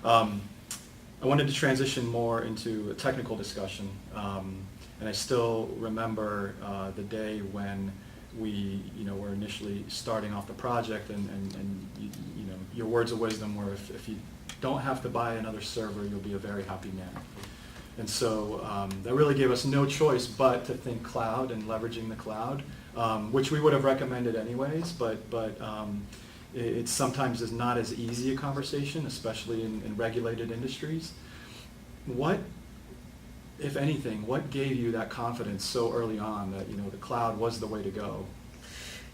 I wanted to transition more into a technical discussion, and I still remember the day when we, were initially starting off the project, and your words of wisdom were, if you don't have to buy another server, you'll be a very happy man. And so that really gave us no choice but to think cloud and leveraging the cloud, which we would have recommended anyways, but it sometimes is not as easy a conversation, especially in regulated industries. What, if anything, what gave you that confidence so early on that the cloud was the way to go?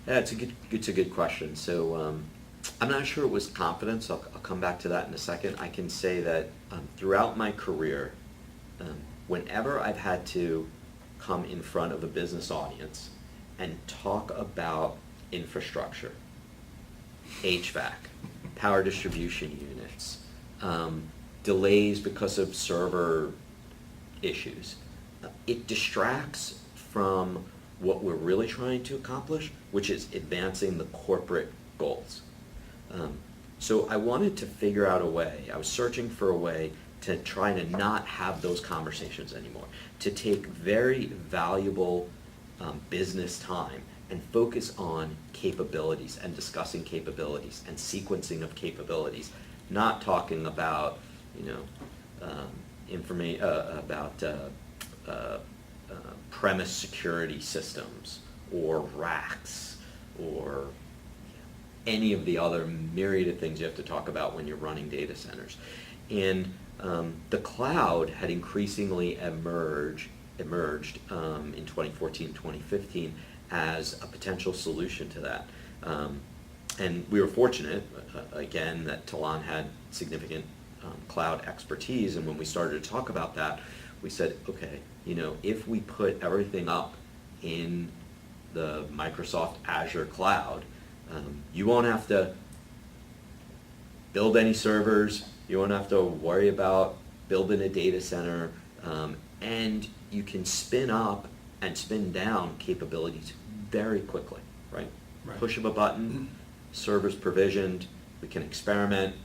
Yeah, it's a good question. So I'm not sure it was confidence. I'll come back to that in a second. I can say that throughout my career, whenever I've had to come in front of a business audience and talk about infrastructure, HVAC, power distribution units, delays because of server issues, it distracts from what we're really trying to accomplish, which is advancing the corporate goals. So I wanted to figure out a way, I was searching for a way to try to not have those conversations anymore, to take very valuable business time and focus on capabilities and discussing capabilities and sequencing of capabilities, not talking about, premise security systems or racks or any of the other myriad of things you have to talk about when you're running data centers. And the cloud had increasingly emerged in 2014, 2015 as a potential solution to that. And we were fortunate, again, that Tallan had significant cloud expertise, and when we started to talk about that, we said, okay, if we put everything up in the Microsoft Azure cloud, you won't have to build any servers, you won't have to worry about building a data center, and you can spin up and spin down capabilities very quickly, right? Push of a button, server's provisioned, we can experiment,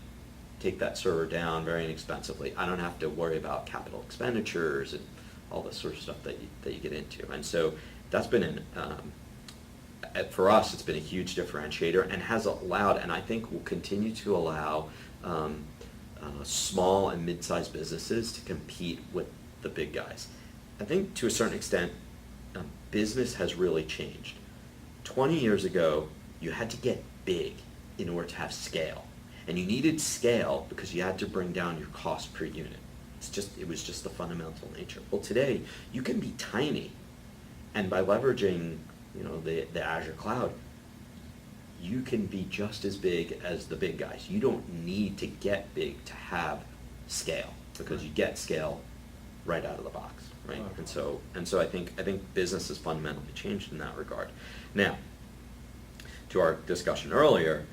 take that server down very inexpensively. I don't have to worry about capital expenditures and all this sort of stuff that you get into. And so that's been for us, it's been a huge differentiator and has allowed, and I think will continue to allow, small and mid-sized businesses to compete with the big guys. I think to a certain extent, business has really changed. 20 years ago, you had to get big in order to have scale. And you needed scale because you had to bring down your cost per unit. It was just the fundamental nature. Well, today, you can be tiny, and by leveraging the Azure cloud, you can be just as big as the big guys. You don't need to get big to have scale, because you get scale right out of the box, right? And so I think business has fundamentally changed in that regard. Now, to our discussion earlier,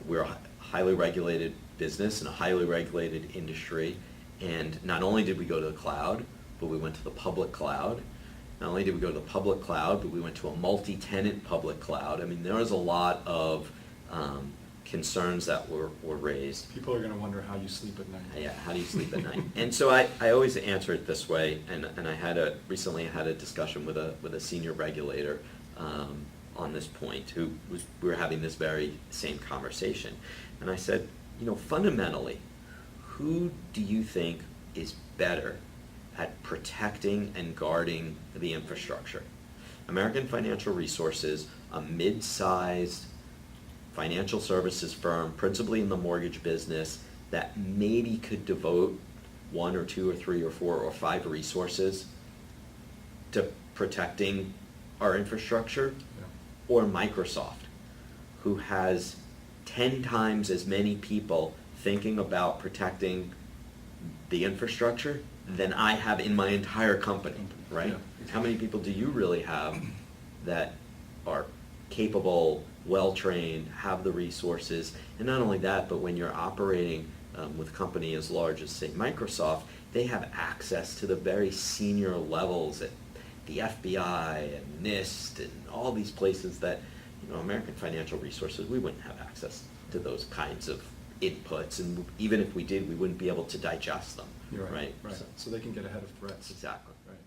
we're a highly regulated business and a highly regulated industry, and not only did we go to the cloud, but we went to the public cloud. Not only did we go to the public cloud, but we went to a multi-tenant public cloud. I mean, there was a lot of concerns that were raised. People are going to wonder how you sleep at night. Yeah, how do you sleep at night? And so I always answer it this way, and I recently had a discussion with a senior regulator on this point, we were having this very same conversation. And I said, fundamentally, who do you think is better at protecting and guarding the infrastructure? American Financial Resources, a mid-sized financial services firm, principally in the mortgage business, that maybe could devote 1 or 2 or 3 or 4 or 5 resources to protecting our infrastructure, or Microsoft, who has 10 times as many people thinking about protecting the infrastructure than I have in my entire company, right? Yeah, exactly. How many people do you really have that are capable, well-trained, have the resources? And not only that, but when you're operating with a company as large as, say, Microsoft, they have access to the very senior levels at the FBI and NIST and all these places that, American Financial Resources, we wouldn't have access to those kinds of inputs, and even if we did, we wouldn't be able to digest them, You're right? right. So- So they can get ahead of threats. Exactly. Right.